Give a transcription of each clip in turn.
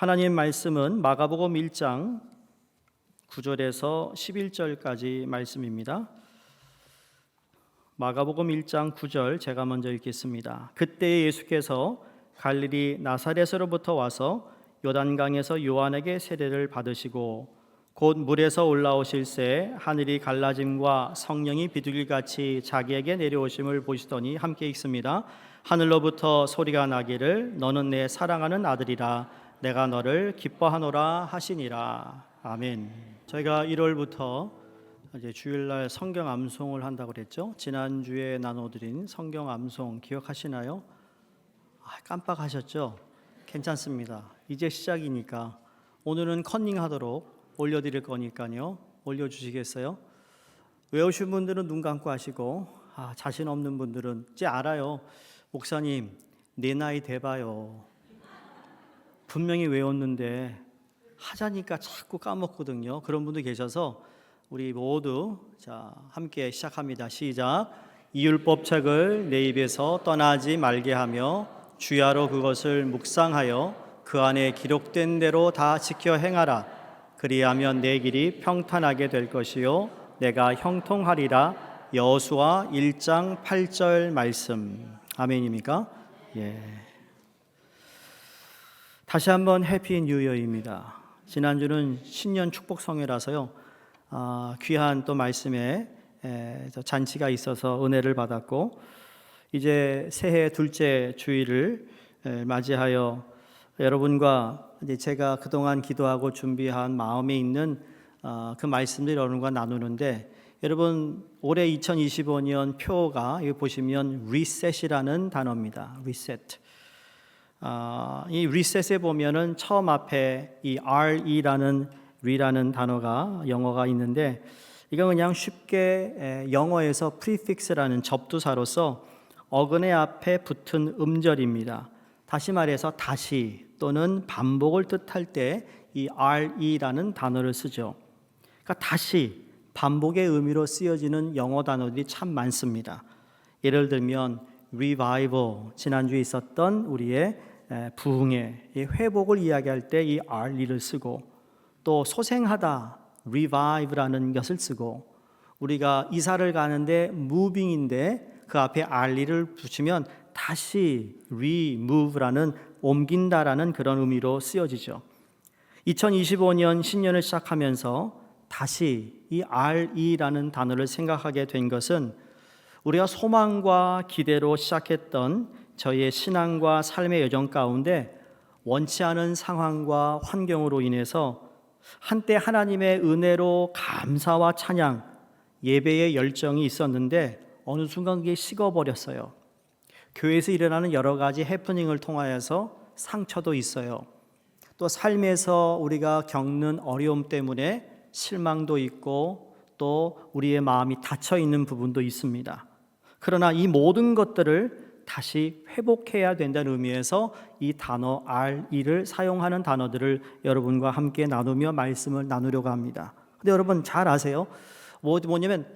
하나님 말씀은 마가복음 1장 9절에서 11절까지 말씀입니다. 마가복음 1장 9절 제가 먼저 읽겠습니다. 그때 예수께서 갈릴리 나사렛으로부터 와서 요단강에서 요한에게 세례를 받으시고 곧 물에서 올라오실새 하늘이 갈라짐과 성령이 비둘기같이 자기에게 내려오심을 보시더니 함께 읽습니다. 하늘로부터 소리가 나기를 너는 내 사랑하는 아들이라 내가 너를 기뻐하노라 하시니라. 아멘. 저희가 1월부터 이제 주일날 성경 암송을 한다고 그랬죠. 지난주에 나눠드린 성경 암송 기억하시나요? 깜빡하셨죠? 괜찮습니다. 이제 시작이니까 오늘은 컨닝하도록 올려드릴 거니까요. 올려주시겠어요? 외우신 분들은 눈 감고 하시고 자신 없는 분들은 이제 알아요. 목사님 내 나이 돼봐요. 분명히 외웠는데 하자니까 자꾸 까먹거든요. 그런 분도 계셔서 우리 모두 함께 시작합니다. 시작. 이 율법책을 내 입에서 떠나지 말게 하며 주야로 그것을 묵상하여 그 안에 기록된 대로 다 지켜 행하라. 그리하면 내 길이 평탄하게 될 것이요 내가 형통하리라. 여호수아 1장 8절 말씀. 아멘입니까? 예. 다시 한번 해피 뉴 이어입니다. 지난주는 신년 축복성회라서요. 귀한 또 말씀에 잔치가 있어서 은혜를 받았고 이제 새해 둘째 주일을 맞이하여 여러분과 이제 제가 그동안 기도하고 준비한 마음에 있는 그 말씀들 여러분과 나누는데 여러분 올해 2025년 표가 여기 보시면 리셋이라는 단어입니다. 리셋. 이 리셋에 보면은 처음 앞에 이 re라는 단어가 영어가 있는데 이건 그냥 쉽게 영어에서 prefix라는 접두사로서 어근의 앞에 붙은 음절입니다. 다시 말해서 다시 또는 반복을 뜻할 때 이 re라는 단어를 쓰죠. 그러니까 다시 반복의 의미로 쓰여지는 영어 단어들이 참 많습니다. 예를 들면 revival, 지난주에 있었던 우리의 부흥의 회복을 이야기할 때 이 re를 쓰고 또 소생하다, revive라는 것을 쓰고 우리가 이사를 가는데 moving인데 그 앞에 re를 붙이면 다시 remove라는 옮긴다라는 그런 의미로 쓰여지죠. 2025년 신년을 시작하면서 다시 이 re라는 단어를 생각하게 된 것은 우리가 소망과 기대로 시작했던 저희의 신앙과 삶의 여정 가운데 원치 않은 상황과 환경으로 인해서 한때 하나님의 은혜로 감사와 찬양, 예배의 열정이 있었는데 어느 순간 그게 식어버렸어요. 교회에서 일어나는 여러 가지 해프닝을 통하여서 상처도 있어요. 또 삶에서 우리가 겪는 어려움 때문에 실망도 있고 또 우리의 마음이 닫혀 있는 부분도 있습니다. 그러나 이 모든 것들을 다시 회복해야 된다는 의미에서 이 단어 re를 사용하는 단어들을 여러분과 함께 나누며 말씀을 나누려고 합니다. 근데 여러분 잘 아세요? 뭐냐면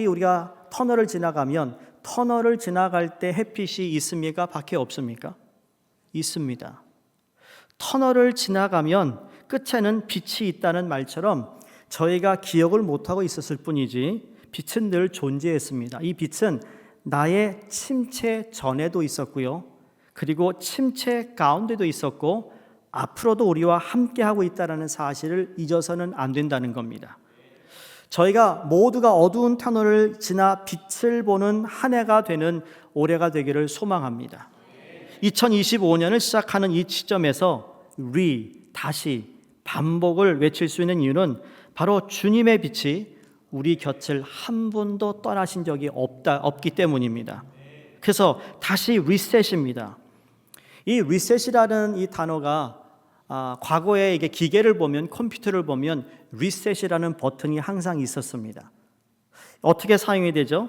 우리가 터널을 지나가면 터널을 지나갈 때 햇빛이 있습니까? 밖에 없습니까? 있습니다. 터널을 지나가면 끝에는 빛이 있다는 말처럼 저희가 기억을 못하고 있었을 뿐이지 빛은 늘 존재했습니다. 이 빛은 나의 침체 전에도 있었고요. 그리고 침체 가운데도 있었고 앞으로도 우리와 함께하고 있다는 사실을 잊어서는 안 된다는 겁니다. 저희가 모두가 어두운 터널을 지나 빛을 보는 한 해가 되는 올해가 되기를 소망합니다. 2025년을 시작하는 이 시점에서 다시 반복을 외칠 수 있는 이유는 바로 주님의 빛이 우리 곁을 한 번도 떠나신 적이 없기 때문입니다. 그래서 다시 리셋입니다. 이 리셋이라는 이 단어가 과거에 이게 기계를 보면 컴퓨터를 보면 리셋이라는 버튼이 항상 있었습니다. 어떻게 사용이 되죠?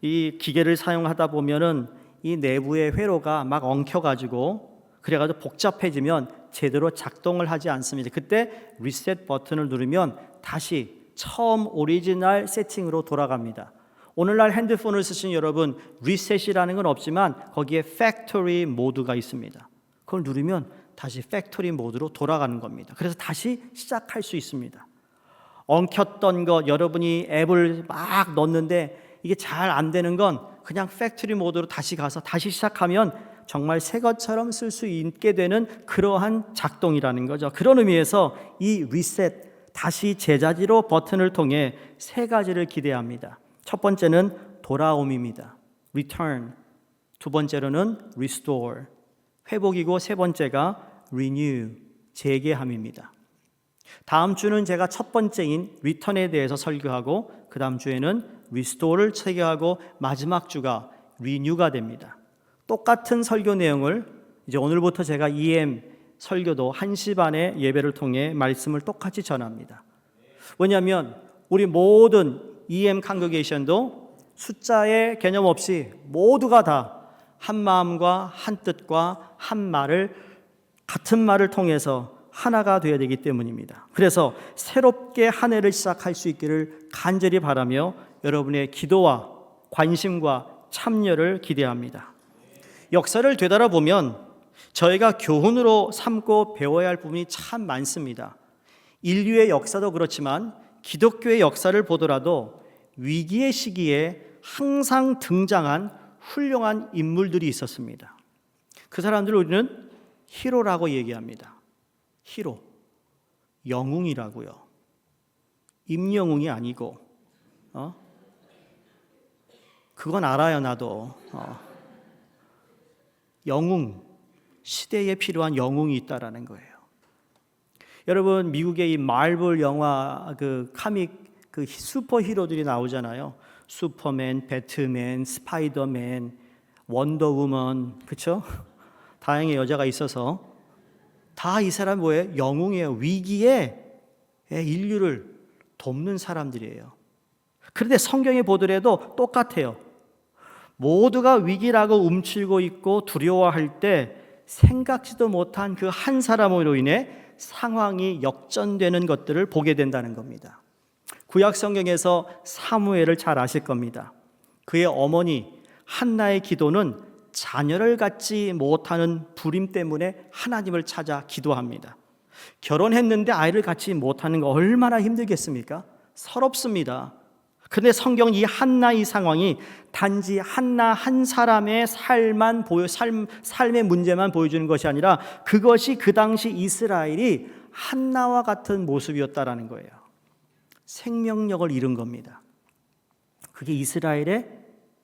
이 기계를 사용하다 보면은 이 내부의 회로가 막 엉켜가지고 그래가지고 복잡해지면 제대로 작동을 하지 않습니다. 그때 리셋 버튼을 누르면 다시 처음 오리지널 세팅으로 돌아갑니다. 오늘날 핸드폰을 쓰신 여러분 리셋이라는 건 없지만 거기에 팩토리 모드가 있습니다. 그걸 누르면 다시 팩토리 모드로 돌아가는 겁니다. 그래서 다시 시작할 수 있습니다. 엉켰던 것, 여러분이 앱을 막 넣었는데 이게 잘 안 되는 건 그냥 팩토리 모드로 다시 가서 다시 시작하면 정말 새 것처럼 쓸 수 있게 되는 그러한 작동이라는 거죠. 그런 의미에서 이 리셋, 다시 제자리로 버튼을 통해 세 가지를 기대합니다. 첫 번째는 돌아옴입니다. return. 두 번째로는 restore. 회복이고 세 번째가 renew. 재개함입니다. 다음 주는 제가 첫 번째인 return에 대해서 설교하고 그 다음 주에는 restore를 설교하고 마지막 주가 renew가 됩니다. 똑같은 설교 내용을 이제 오늘부터 제가 EM 설교도 1시 반에 예배를 통해 말씀을 똑같이 전합니다. 왜냐하면 우리 모든 EM 컨그레이션도 숫자의 개념 없이 모두가 다 한 마음과 한 뜻과 한 말을 같은 말을 통해서 하나가 되어야 되기 때문입니다. 그래서 새롭게 한 해를 시작할 수 있기를 간절히 바라며 여러분의 기도와 관심과 참여를 기대합니다. 역사를 되돌아보면 저희가 교훈으로 삼고 배워야 할 부분이 참 많습니다. 인류의 역사도 그렇지만 기독교의 역사를 보더라도 위기의 시기에 항상 등장한 훌륭한 인물들이 있었습니다. 그 사람들을 우리는 히로라고 얘기합니다. 히로, 영웅이라고요. 임영웅이 아니고 그건 알아요 나도. 영웅, 시대에 필요한 영웅이 있다라는 거예요. 여러분 미국의 이 마블 영화 그 카믹 그 슈퍼히로들이 나오잖아요. 슈퍼맨, 배트맨, 스파이더맨, 원더우먼, 그렇죠? 다행히 여자가 있어서 다 이 사람 뭐예요? 영웅이에요. 위기에 인류를 돕는 사람들이에요. 그런데 성경에 보더라도 똑같아요. 모두가 위기라고 움츠리고 있고 두려워할 때 생각지도 못한 그 한 사람으로 인해 상황이 역전되는 것들을 보게 된다는 겁니다. 구약 성경에서 사무엘을 잘 아실 겁니다. 그의 어머니 한나의 기도는 자녀를 갖지 못하는 불임 때문에 하나님을 찾아 기도합니다. 결혼했는데 아이를 갖지 못하는 거 얼마나 힘들겠습니까? 서럽습니다. 그런데 성경 이 한나 이 상황이 단지 한나 한 사람의 삶의 문제만 보여주는 것이 아니라 그것이 그 당시 이스라엘이 한나와 같은 모습이었다라는 거예요. 생명력을 잃은 겁니다. 그게 이스라엘의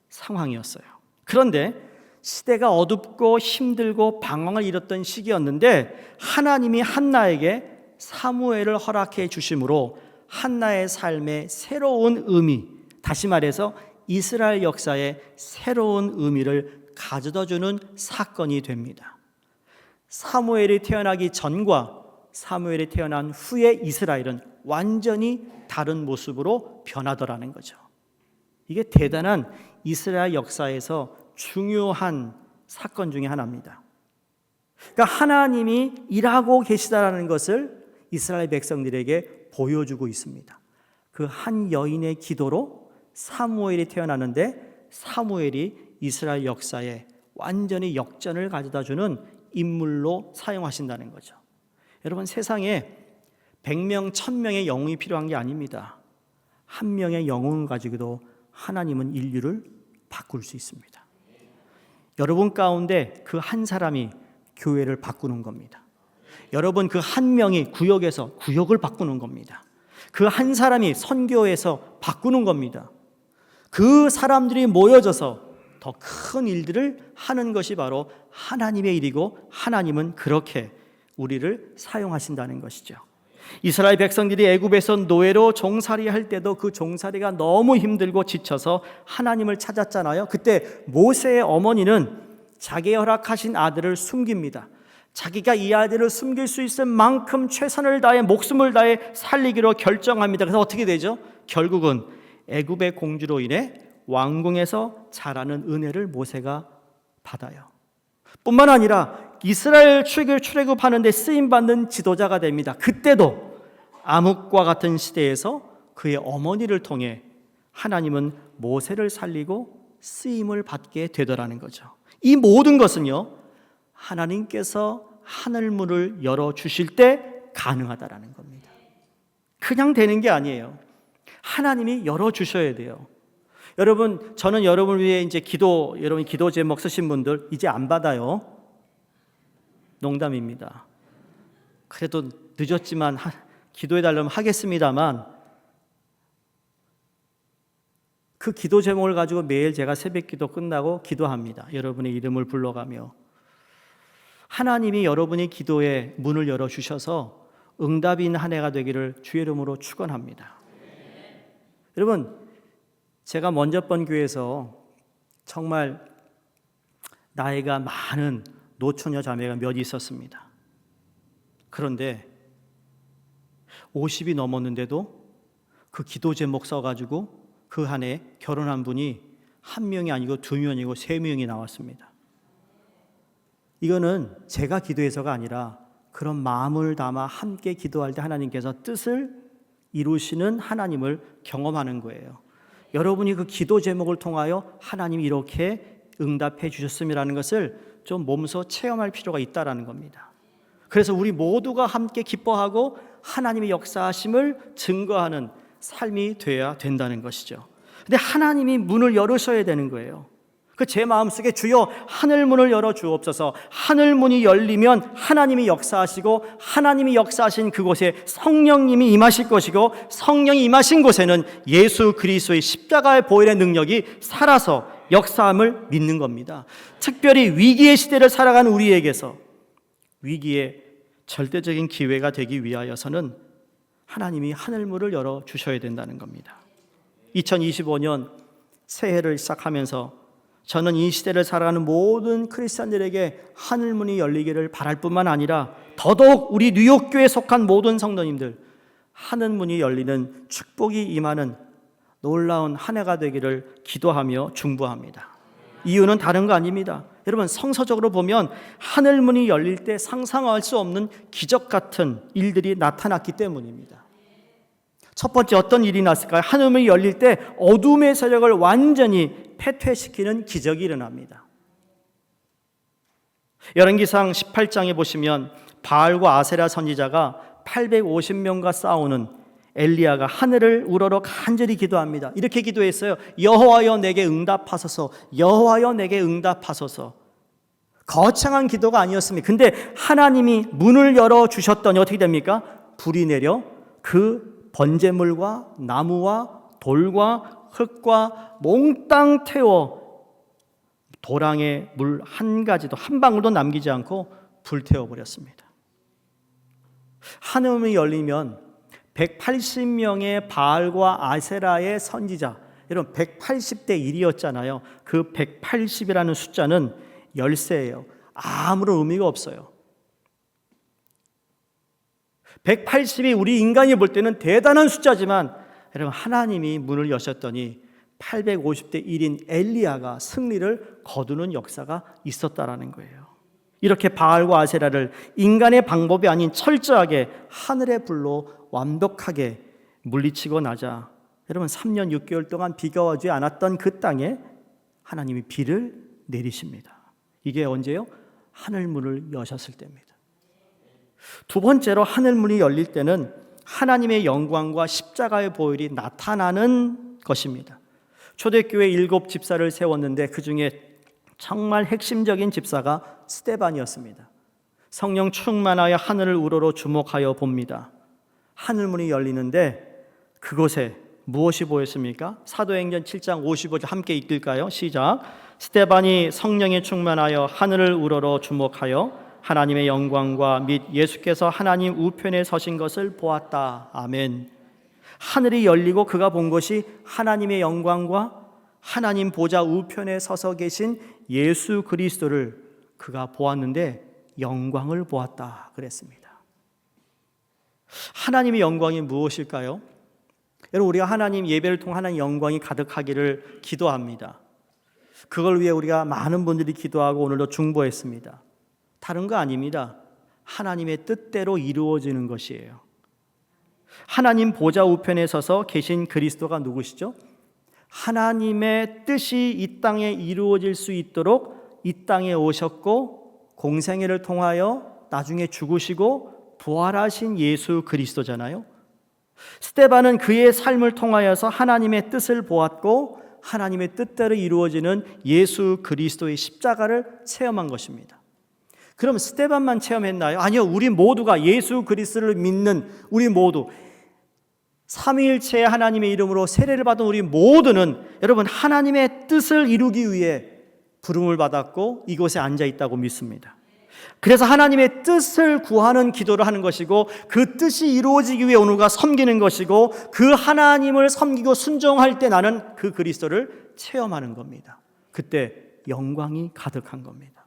상황이었어요. 그런데 시대가 어둡고 힘들고 방황을 잃었던 시기였는데 하나님이 한나에게 사무엘을 허락해 주심으로 한나의 삶에 새로운 의미, 다시 말해서 이스라엘 역사에 새로운 의미를 가져다주는 사건이 됩니다. 사무엘이 태어나기 전과 사무엘이 태어난 후의 이스라엘은 완전히 다른 모습으로 변하더라는 거죠. 이게 대단한 이스라엘 역사에서 중요한 사건 중에 하나입니다. 그러니까 하나님이 일하고 계시다라는 것을 이스라엘 백성들에게 보여주고 있습니다. 그 한 여인의 기도로 사무엘이 태어나는데 사무엘이 이스라엘 역사에 완전히 역전을 가져다주는 인물로 사용하신다는 거죠. 여러분 세상에 100명, 1000명의 영웅이 필요한 게 아닙니다. 한 명의 영웅을 가지고도 하나님은 인류를 바꿀 수 있습니다. 여러분 가운데 그 한 사람이 교회를 바꾸는 겁니다. 여러분 그 한 명이 구역에서 구역을 바꾸는 겁니다. 그 한 사람이 선교에서 바꾸는 겁니다. 그 사람들이 모여져서 더 큰 일들을 하는 것이 바로 하나님의 일이고 하나님은 그렇게 우리를 사용하신다는 것이죠. 이스라엘 백성들이 애굽에서 노예로 종살이 할 때도 그 종살이가 너무 힘들고 지쳐서 하나님을 찾았잖아요. 그때 모세의 어머니는 자기 허락하신 아들을 숨깁니다. 자기가 이 아들을 숨길 수 있을 만큼 최선을 다해 목숨을 다해 살리기로 결정합니다. 그래서 어떻게 되죠? 결국은 애굽의 공주로 인해 왕궁에서 자라는 은혜를 모세가 받아요. 뿐만 아니라 이스라엘 출애굽하는 데 쓰임받는 지도자가 됩니다. 그때도 암흑과 같은 시대에서 그의 어머니를 통해 하나님은 모세를 살리고 쓰임을 받게 되더라는 거죠. 이 모든 것은요 하나님께서 하늘 문을 열어주실 때 가능하다라는 겁니다. 그냥 되는 게 아니에요. 하나님이 열어주셔야 돼요. 여러분, 저는 여러분을 위해 이제 여러분 기도 제목 쓰신 분들 이제 안 받아요. 농담입니다. 그래도 늦었지만 기도해 달라면 하겠습니다만, 그 기도 제목을 가지고 매일 제가 새벽 기도 끝나고 기도합니다. 여러분의 이름을 불러가며. 하나님이 여러분의 기도에 문을 열어주셔서 응답이 있는 한 해가 되기를 주의 이름으로 축원합니다. 여러분, 제가 먼저 번 교회에서 정말 나이가 많은 노처녀 자매가 몇 있었습니다. 그런데 50이 넘었는데도 그 기도 제목 써가지고 그 한 해 결혼한 분이 한 명이 아니고 두 명이고 세 명이 나왔습니다. 이거는 제가 기도해서가 아니라 그런 마음을 담아 함께 기도할 때 하나님께서 뜻을 이루시는 하나님을 경험하는 거예요. 여러분이 그 기도 제목을 통하여 하나님이 이렇게 응답해 주셨음이라는 것을 좀 몸소 체험할 필요가 있다라는 겁니다. 그래서 우리 모두가 함께 기뻐하고 하나님의 역사하심을 증거하는 삶이 돼야 된다는 것이죠. 근데 하나님이 문을 열으셔야 되는 거예요. 그 제 마음속에 주여 하늘 문을 열어 주옵소서. 하늘 문이 열리면 하나님이 역사하시고 하나님이 역사하신 그곳에 성령님이 임하실 것이고 성령이 임하신 곳에는 예수 그리스도의 십자가의 보혈의 능력이 살아서 역사함을 믿는 겁니다. 특별히 위기의 시대를 살아가는 우리에게서 위기의 절대적인 기회가 되기 위하여서는 하나님이 하늘문을 열어 주셔야 된다는 겁니다. 2025년 새해를 시작하면서 저는 이 시대를 살아가는 모든 크리스찬들에게 하늘문이 열리기를 바랄 뿐만 아니라 더더욱 우리 뉴욕교회에 속한 모든 성도님들 하늘문이 열리는 축복이 임하는 놀라운 한 해가 되기를 기도하며 중보합니다. 이유는 다른 거 아닙니다. 여러분, 성서적으로 보면 하늘문이 열릴 때 상상할 수 없는 기적 같은 일들이 나타났기 때문입니다. 첫 번째 어떤 일이 났을까요? 하늘문이 열릴 때 어둠의 세력을 완전히 패퇴시키는 기적이 일어납니다. 열왕기상 18장에 보시면 바알과 아세라 선지자가 850명과 싸우는 엘리야가 하늘을 우러러 간절히 기도합니다. 이렇게 기도했어요. 여호와여 내게 응답하소서. 여호와여 내게 응답하소서. 거창한 기도가 아니었습니다. 근데 하나님이 문을 열어주셨더니 어떻게 됩니까? 불이 내려 그 번제물과 나무와 돌과 흙과 몽땅 태워 도랑에 물 한 가지도 한 방울도 남기지 않고 불태워 버렸습니다. 하늘문이 열리면 180명의 바알과 아세라의 선지자, 여러분 180대 1이었잖아요. 그 180이라는 숫자는 열쇠예요. 아무런 의미가 없어요. 180이 우리 인간이 볼 때는 대단한 숫자지만 여러분 하나님이 문을 여셨더니 850대 1인 엘리야가 승리를 거두는 역사가 있었다라는 거예요. 이렇게 바알과 아세라를 인간의 방법이 아닌 철저하게 하늘의 불로 완벽하게 물리치고 나자 여러분 3년 6개월 동안 비가 오지 않았던 그 땅에 하나님이 비를 내리십니다. 이게 언제요? 하늘문을 여셨을 때입니다. 두 번째로 하늘문이 열릴 때는 하나님의 영광과 십자가의 보혈이 나타나는 것입니다. 초대교회 7 집사를 세웠는데 그 중에 정말 핵심적인 집사가 스데반이었습니다. 성령 충만하여 하늘을 우러러 주목하여 봅니다. 하늘문이 열리는데 그곳에 무엇이 보였습니까? 사도행전 7장 55절 함께 읽을까요? 시작. 스데반이 성령에 충만하여 하늘을 우러러 주목하여 하나님의 영광과 및 예수께서 하나님 우편에 서신 것을 보았다. 아멘. 하늘이 열리고 그가 본 것이 하나님의 영광과 하나님 보좌 우편에 서서 계신 예수 그리스도를 그가 보았는데 영광을 보았다 그랬습니다. 하나님의 영광이 무엇일까요? 여러분 우리가 하나님 예배를 통해 하나님 영광이 가득하기를 기도합니다. 그걸 위해 우리가 많은 분들이 기도하고 오늘도 중보했습니다. 다른 거 아닙니다. 하나님의 뜻대로 이루어지는 것이에요. 하나님 보좌 우편에 서서 계신 그리스도가 누구시죠? 하나님의 뜻이 이 땅에 이루어질 수 있도록 이 땅에 오셨고 공생애를 통하여 나중에 죽으시고 부활하신 예수 그리스도잖아요. 스데반은 그의 삶을 통하여서 하나님의 뜻을 보았고 하나님의 뜻대로 이루어지는 예수 그리스도의 십자가를 체험한 것입니다. 그럼 스데반만 체험했나요? 아니요. 우리 모두가 예수 그리스도를 믿는 우리 모두, 삼위일체 하나님의 이름으로 세례를 받은 우리 모두는 여러분 하나님의 뜻을 이루기 위해 부름을 받았고 이곳에 앉아 있다고 믿습니다. 그래서 하나님의 뜻을 구하는 기도를 하는 것이고 그 뜻이 이루어지기 위해 오늘과 섬기는 것이고 그 하나님을 섬기고 순종할 때 나는 그 그리스도를 체험하는 겁니다. 그때 영광이 가득한 겁니다.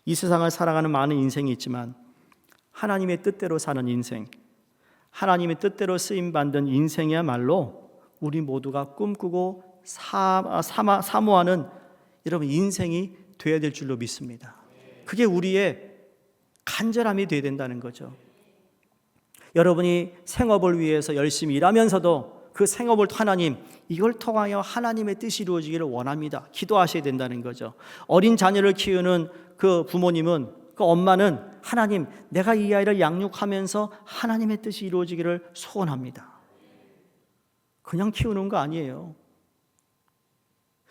이 세상을 살아가는 많은 인생이 있지만 하나님의 뜻대로 사는 인생, 하나님의 뜻대로 쓰임받은 인생이야말로 우리 모두가 꿈꾸고 사모하는 여러분 인생이 되어야 될 줄로 믿습니다. 그게 우리의 간절함이 되어야 된다는 거죠. 여러분이 생업을 위해서 열심히 일하면서도 그 생업을 하나님, 이걸 통하여 하나님의 뜻이 이루어지기를 원합니다. 기도하셔야 된다는 거죠. 어린 자녀를 키우는 그 부모님은, 그 엄마는 하나님, 내가 이 아이를 양육하면서 하나님의 뜻이 이루어지기를 소원합니다. 그냥 키우는 거 아니에요.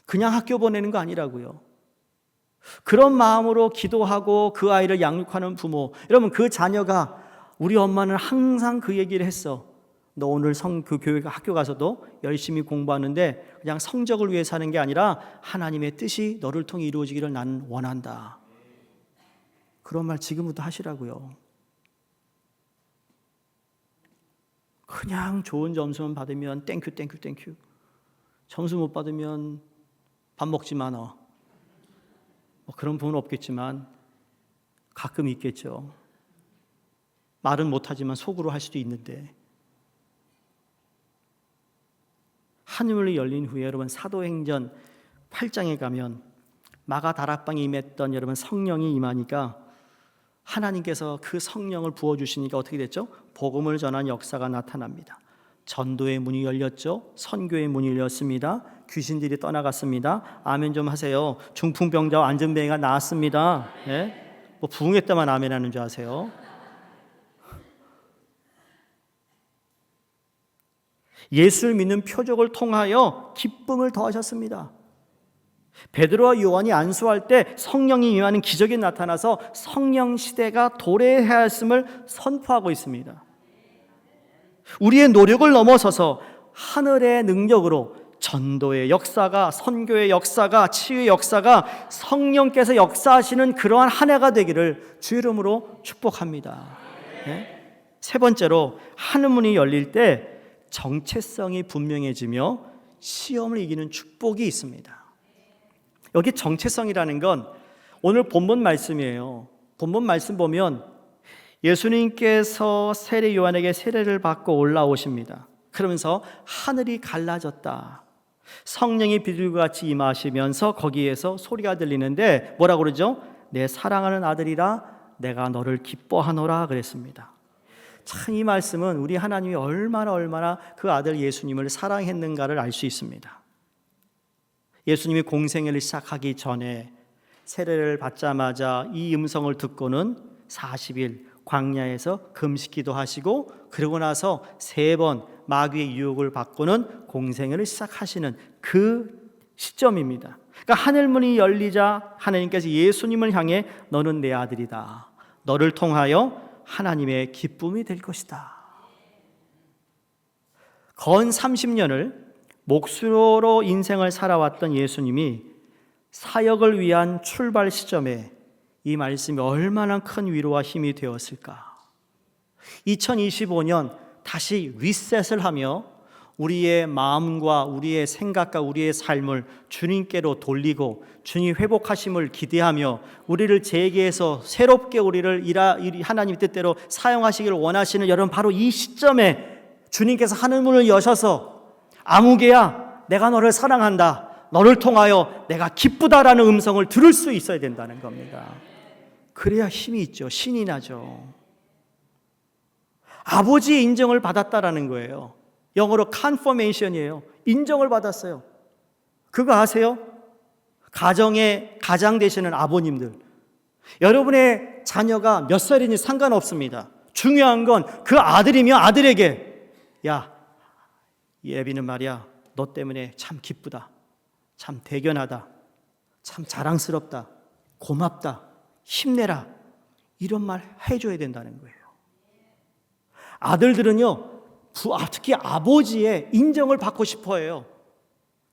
그냥 학교 보내는 거 아니라고요. 그런 마음으로 기도하고 그 아이를 양육하는 부모, 여러분 그 자녀가 우리 엄마는 항상 그 얘기를 했어. 너 오늘 그 교회 학교 가서도 열심히 공부하는데 그냥 성적을 위해 사는 게 아니라 하나님의 뜻이 너를 통해 이루어지기를 나는 원한다. 그런 말 지금부터 하시라고요. 그냥 좋은 점수만 받으면 땡큐 점수 못 받으면 밥 먹지 마 너. 그런 부분은 없겠지만 가끔 있겠죠. 말은 못하지만 속으로 할 수도 있는데, 하늘이 열린 후에 여러분 사도행전 8장에 가면 마가 다락방에 임했던 여러분 성령이 임하니까 하나님께서 그 성령을 부어주시니까 어떻게 됐죠? 복음을 전한 역사가 나타납니다. 전도의 문이 열렸죠. 선교의 문이 열렸습니다. 귀신들이 떠나갔습니다. 아멘 좀 하세요. 중풍병자와 안전뱅이가 나았습니다. 네? 뭐 부흥했다만 아멘 하는 줄 아세요? 예수를 믿는 표적을 통하여 기쁨을 더하셨습니다. 베드로와 요한이 안수할 때 성령이 임하는 기적이 나타나서 성령 시대가 도래하였음을 선포하고 있습니다. 우리의 노력을 넘어서서 하늘의 능력으로 전도의 역사가, 선교의 역사가, 치유의 역사가 성령께서 역사하시는 그러한 한 해가 되기를 주 이름으로 축복합니다. 네? 세 번째로 하늘문이 열릴 때 정체성이 분명해지며 시험을 이기는 축복이 있습니다. 여기 정체성이라는 건 오늘 본문 말씀이에요. 본문 말씀 보면 예수님께서 세례 요한에게 세례를 받고 올라오십니다. 그러면서 하늘이 갈라졌다. 성령이 비둘기와 같이 임하시면서 거기에서 소리가 들리는데 뭐라고 그러죠? 내 사랑하는 아들이라 내가 너를 기뻐하노라 그랬습니다. 참 이 말씀은 우리 하나님이 얼마나 그 아들 예수님을 사랑했는가를 알 수 있습니다. 예수님이 공생애를 시작하기 전에 세례를 받자마자 이 음성을 듣고는 40일 광야에서 금식기도 하시고 그러고 나서 3번 마귀의 유혹을 받고는 공생애를 시작하시는 그 시점입니다. 그러니까 하늘문이 열리자 하나님께서 예수님을 향해 너는 내 아들이다. 너를 통하여 하나님의 기쁨이 될 것이다. 건 30년을 목수로 인생을 살아왔던 예수님이 사역을 위한 출발 시점에 이 말씀이 얼마나 큰 위로와 힘이 되었을까. 2025년 다시 리셋을 하며 우리의 마음과 우리의 생각과 우리의 삶을 주님께로 돌리고 주님 회복하심을 기대하며 우리를 재개해서 새롭게 우리를 하나님 뜻대로 사용하시기를 원하시는 여러분, 바로 이 시점에 주님께서 하늘문을 여셔서 아무개야 내가 너를 사랑한다, 너를 통하여 내가 기쁘다라는 음성을 들을 수 있어야 된다는 겁니다. 그래야 힘이 있죠. 신이 나죠. 아버지의 인정을 받았다라는 거예요. 영어로 confirmation이에요. 인정을 받았어요. 그거 아세요? 가정의 가장 되시는 아버님들, 여러분의 자녀가 몇 살이니 상관없습니다. 중요한 건 그 아들이며 아들에게, 야, 이 애비는 말이야, 너 때문에 참 기쁘다, 참 대견하다, 참 자랑스럽다, 고맙다, 힘내라, 이런 말 해줘야 된다는 거예요. 아들들은요, 특히 아버지의 인정을 받고 싶어 해요.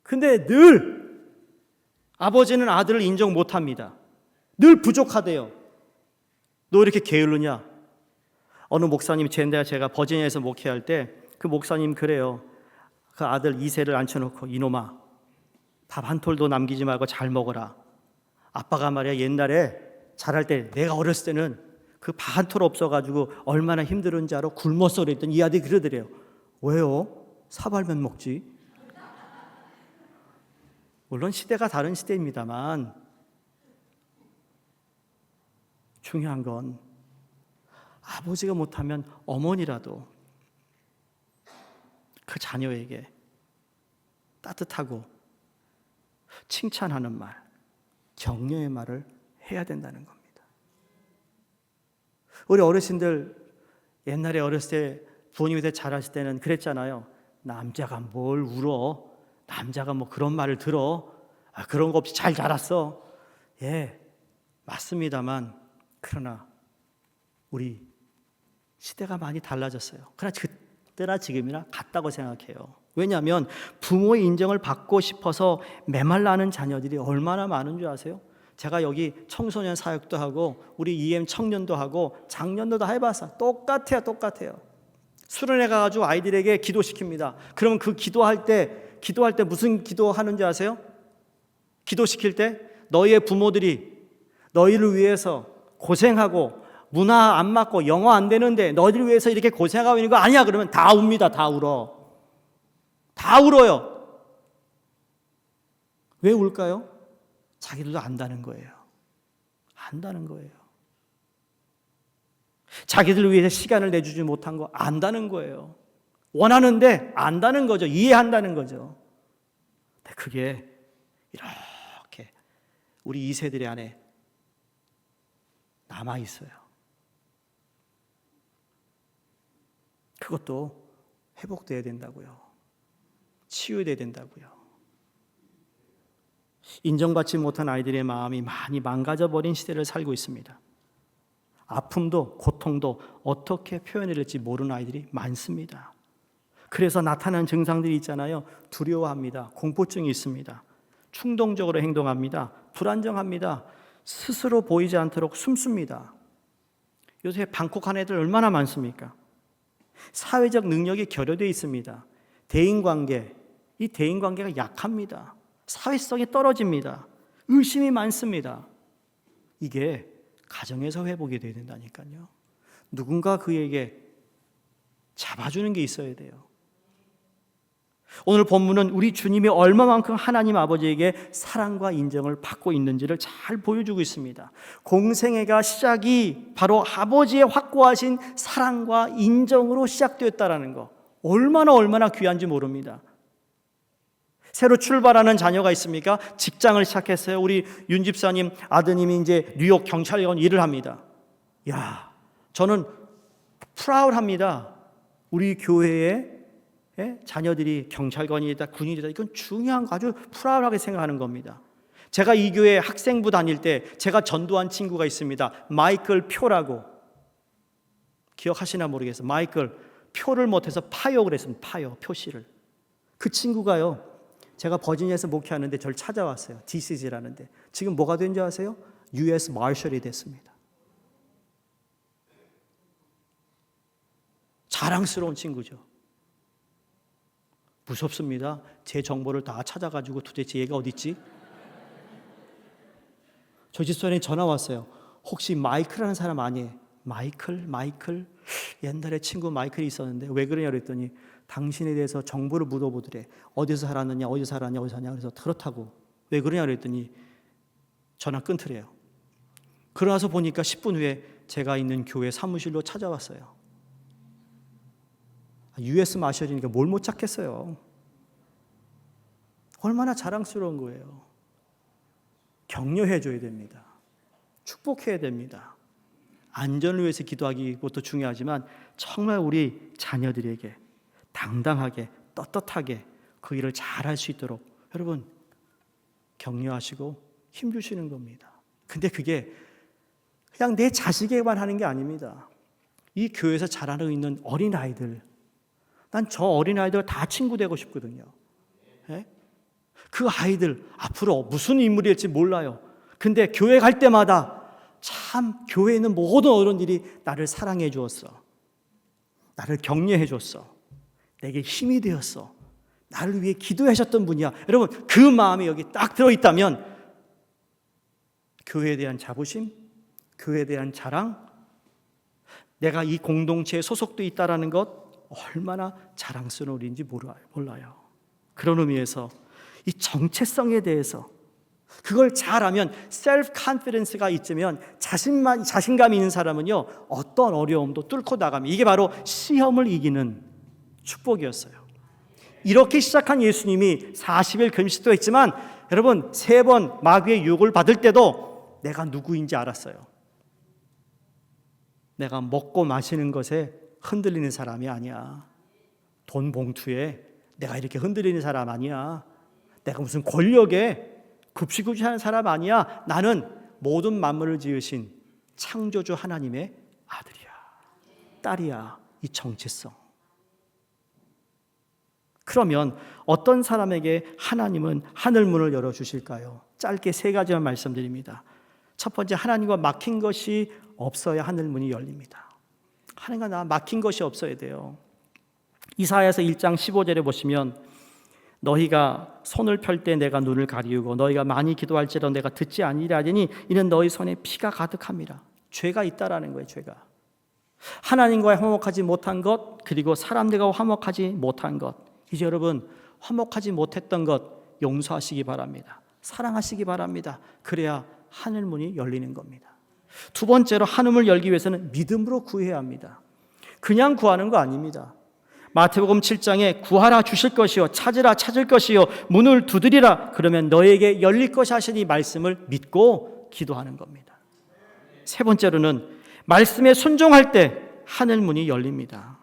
근데 늘 아버지는 아들을 인정 못합니다. 늘 부족하대요. 너 이렇게 게을르냐? 어느 목사님, 제가 버지니아에서 목회할 때 그 목사님 그래요. 그 아들 이세를 앉혀놓고, 이놈아, 밥 한 톨도 남기지 말고 잘 먹어라. 아빠가 말이야, 옛날에 자랄 때, 내가 어렸을 때는 그 밥 한 톨 없어가지고 얼마나 힘들은지 알아? 굶었어. 그랬더니 이 아들이 그러더래요. 왜요? 사발면 먹지. 물론 시대가 다른 시대입니다만 중요한 건 아버지가 못하면 어머니라도 그 자녀에게 따뜻하고 칭찬하는 말, 격려의 말을 해야 된다는 겁니다. 우리 어르신들 옛날에 어렸을 때 부모님이 잘하실 때는 그랬잖아요. 남자가 뭘 울어? 남자가 뭐 그런 말을 들어? 그런 거 없이 잘 자랐어. 예, 맞습니다만 그러나 우리 시대가 많이 달라졌어요. 그러나 그때나 지금이나 같다고 생각해요. 왜냐하면 부모의 인정을 받고 싶어서 메말라는 자녀들이 얼마나 많은 줄 아세요? 제가 여기 청소년 사역도 하고 우리 EM 청년도 하고 작년도 다 해봤어. 똑같아요. 수련회 가가지고 아이들에게 기도시킵니다. 그러면 그 기도할 때 무슨 기도하는지 아세요? 기도시킬 때 너희의 부모들이 너희를 위해서 고생하고 문화 안 맞고 영어 안 되는데 너희를 위해서 이렇게 고생하고 있는 거 아니야? 그러면 다 웁니다. 다 울어요. 왜 울까요? 자기들도 안다는 거예요. 자기들 위해서 시간을 내주지 못한 거 안다는 거예요. 원하는데 안다는 거죠. 이해한다는 거죠. 근데 그게 이렇게 우리 2세들의 안에 남아 있어요. 그것도 회복돼야 된다고요. 치유돼야 된다고요. 인정받지 못한 아이들의 마음이 많이 망가져버린 시대를 살고 있습니다. 아픔도 고통도 어떻게 표현해야 될지 모르는 아이들이 많습니다. 그래서 나타나는 증상들이 있잖아요. 두려워합니다. 공포증이 있습니다. 충동적으로 행동합니다. 불안정합니다. 스스로 보이지 않도록 숨습니다. 요새 방콕한 애들 얼마나 많습니까? 사회적 능력이 결여되어 있습니다. 이 대인관계가 약합니다. 사회성이 떨어집니다. 의심이 많습니다. 이게 가정에서 회복이 돼야 된다니까요. 누군가 그에게 잡아주는 게 있어야 돼요. 오늘 본문은 우리 주님이 얼마만큼 하나님 아버지에게 사랑과 인정을 받고 있는지를 잘 보여주고 있습니다. 공생애가 시작이 바로 아버지의 확고하신 사랑과 인정으로 시작되었다라는 거, 얼마나 귀한지 모릅니다. 새로 출발하는 자녀가 있습니까? 직장을 시작했어요. 우리 윤 집사님 아드님이 이제 뉴욕 경찰관 일을 합니다. 저는 프라우드합니다. 우리 교회에 자녀들이 경찰관이다, 군인이다, 이건 중요한 거, 아주 프라우드하게 생각하는 겁니다. 제가 이 교회 학생부 다닐 때 제가 전도한 친구가 있습니다. 마이클 표라고. 기억하시나 모르겠어요. 마이클 표를 못해서 파요 그랬습니다. 파요, 표시를. 그 친구가요, 제가 버지니아에서 목회하는데 저를 찾아왔어요. DCG라는데. 지금 뭐가 된 줄 아세요? US 마셜이 됐습니다. 자랑스러운 친구죠. 무섭습니다. 제 정보를 다 찾아가지고 도대체 얘가 어디 있지? 저 집사람이 전화 왔어요. 혹시 마이클이라는 사람 아니에요? 마이클? 옛날에 친구 마이클이 있었는데 왜 그러냐 그랬더니 당신에 대해서 정보를 물어보더래. 어디서 살았느냐, 어디서 살았냐. 그래서 그렇다고. 왜 그러냐 그랬더니 전화 끊더래요. 그러나서 보니까 10분 후에 제가 있는 교회 사무실로 찾아왔어요. US 마셜이니까 뭘 못 찾겠어요. 얼마나 자랑스러운 거예요. 격려해 줘야 됩니다. 축복해야 됩니다. 안전을 위해서 기도하기 것도 중요하지만 정말 우리 자녀들에게 당당하게 떳떳하게 그 일을 잘할 수 있도록 여러분 격려하시고 힘주시는 겁니다. 근데 그게 그냥 내 자식에게만 하는 게 아닙니다. 이 교회에서 자라고 있는 어린아이들, 난 저 어린아이들 다 친구 되고 싶거든요. 예? 그 아이들 앞으로 무슨 인물일지 몰라요. 근데 교회 갈 때마다 참 교회에 있는 모든 어른들이 나를 사랑해 주었어. 나를 격려해 줬어. 내게 힘이 되었어. 나를 위해 기도하셨던 분이야. 여러분 그 마음이 여기 딱 들어있다면 교회에 대한 자부심, 교회에 대한 자랑, 내가 이 공동체에 소속돼 있다는 것 얼마나 자랑스러운 일인지 몰라요. 그런 의미에서 이 정체성에 대해서 그걸 잘하면 셀프 컨피던스가 있으면 자신감이 있는 사람은요 어떤 어려움도 뚫고 나갑니다. 이게 바로 시험을 이기는 축복이었어요. 이렇게 시작한 예수님이 40일 금식도 했지만 여러분 3번 마귀의 유혹을 받을 때도 내가 누구인지 알았어요. 내가 먹고 마시는 것에 흔들리는 사람이 아니야. 돈 봉투에 내가 이렇게 흔들리는 사람 아니야. 내가 무슨 권력에 굽시굽시하는 사람 아니야. 나는 모든 만물을 지으신 창조주 하나님의 아들이야, 딸이야. 이 정체성. 그러면 어떤 사람에게 하나님은 하늘문을 열어주실까요? 짧게 3가지만 말씀드립니다. 첫 번째, 하나님과 막힌 것이 없어야 하늘문이 열립니다. 하나님과 나 막힌 것이 없어야 돼요. 이사야서 1장 15절에 보시면 너희가 손을 펼 때 내가 눈을 가리우고 너희가 많이 기도할지라도 내가 듣지 아니하리라 하니 이는 너희 손에 피가 가득함이라. 죄가 있다라는 거예요. 죄가. 하나님과 화목하지 못한 것, 그리고 사람들과 화목하지 못한 것. 이제 여러분 화목하지 못했던 것 용서하시기 바랍니다. 사랑하시기 바랍니다. 그래야 하늘문이 열리는 겁니다. 두 번째로 하늘문을 열기 위해서는 믿음으로 구해야 합니다. 그냥 구하는 거 아닙니다. 마태복음 7장에 구하라 주실 것이요 찾으라 찾을 것이요 문을 두드리라 그러면 너에게 열릴 것이 하신 이 말씀을 믿고 기도하는 겁니다. 세 번째로는 말씀에 순종할 때 하늘문이 열립니다.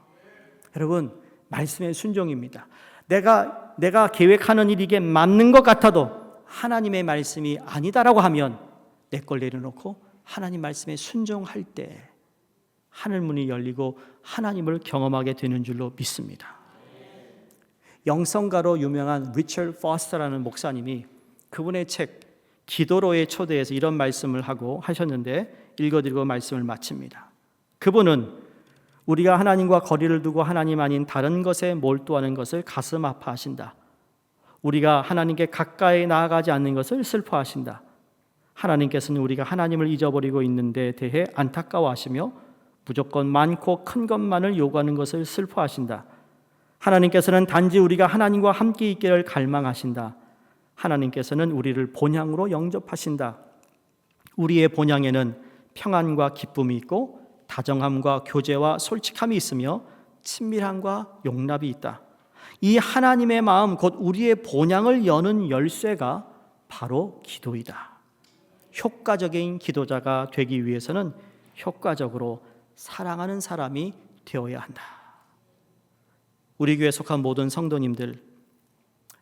여러분 말씀에 순종입니다. 내가 계획하는 일이 이게 맞는 것 같아도 하나님의 말씀이 아니다라고 하면 내 걸 내려놓고 하나님 말씀에 순종할 때 하늘문이 열리고 하나님을 경험하게 되는 줄로 믿습니다. 영성가로 유명한 리처드 포스터라는 목사님이 그분의 책 기도로의 초대에서 이런 말씀을 하고 하셨는데 읽어드리고 말씀을 마칩니다. 그분은 우리가 하나님과 거리를 두고 하나님 아닌 다른 것에 몰두하는 것을 가슴 아파하신다. 우리가 하나님께 가까이 나아가지 않는 것을 슬퍼하신다. 하나님께서는 우리가 하나님을 잊어버리고 있는 데 대해 안타까워하시며 무조건 많고 큰 것만을 요구하는 것을 슬퍼하신다. 하나님께서는 단지 우리가 하나님과 함께 있기를 갈망하신다. 하나님께서는 우리를 본향으로 영접하신다. 우리의 본향에는 평안과 기쁨이 있고 다정함과 교제와 솔직함이 있으며 친밀함과 용납이 있다. 이 하나님의 마음 곧 우리의 본향을 여는 열쇠가 바로 기도이다. 효과적인 기도자가 되기 위해서는 효과적으로 사랑하는 사람이 되어야 한다. 우리 교회에 속한 모든 성도님들,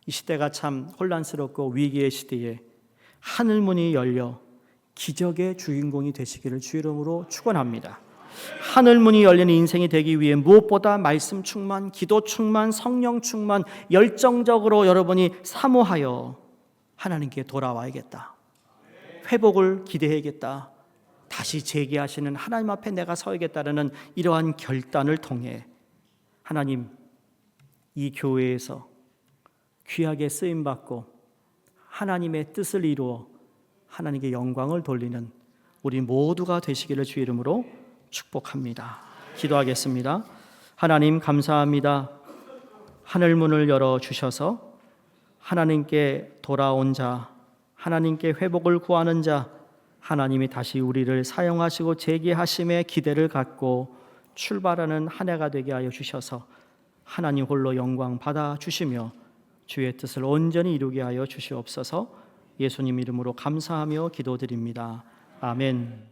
이 시대가 참 혼란스럽고 위기의 시대에 하늘문이 열려 기적의 주인공이 되시기를 주 이름으로 축원합니다. 하늘문이 열리는 인생이 되기 위해 무엇보다 말씀 충만, 기도 충만, 성령 충만, 열정적으로 여러분이 사모하여 하나님께 돌아와야겠다. 회복을 기대해야겠다. 다시 재기하시는 하나님 앞에 내가 서야겠다는 이러한 결단을 통해 하나님 이 교회에서 귀하게 쓰임받고 하나님의 뜻을 이루어 하나님께 영광을 돌리는 우리 모두가 되시기를 주 이름으로 축복합니다. 기도하겠습니다. 하나님 감사합니다. 하늘문을 열어주셔서 하나님께 돌아온 자, 하나님께 회복을 구하는 자, 하나님이 다시 우리를 사용하시고 재기하심에 기대를 갖고 출발하는 한 해가 되게 하여 주셔서 하나님 홀로 영광 받아 주시며 주의 뜻을 온전히 이루게 하여 주시옵소서. 예수님 이름으로 감사하며 기도드립니다. 아멘.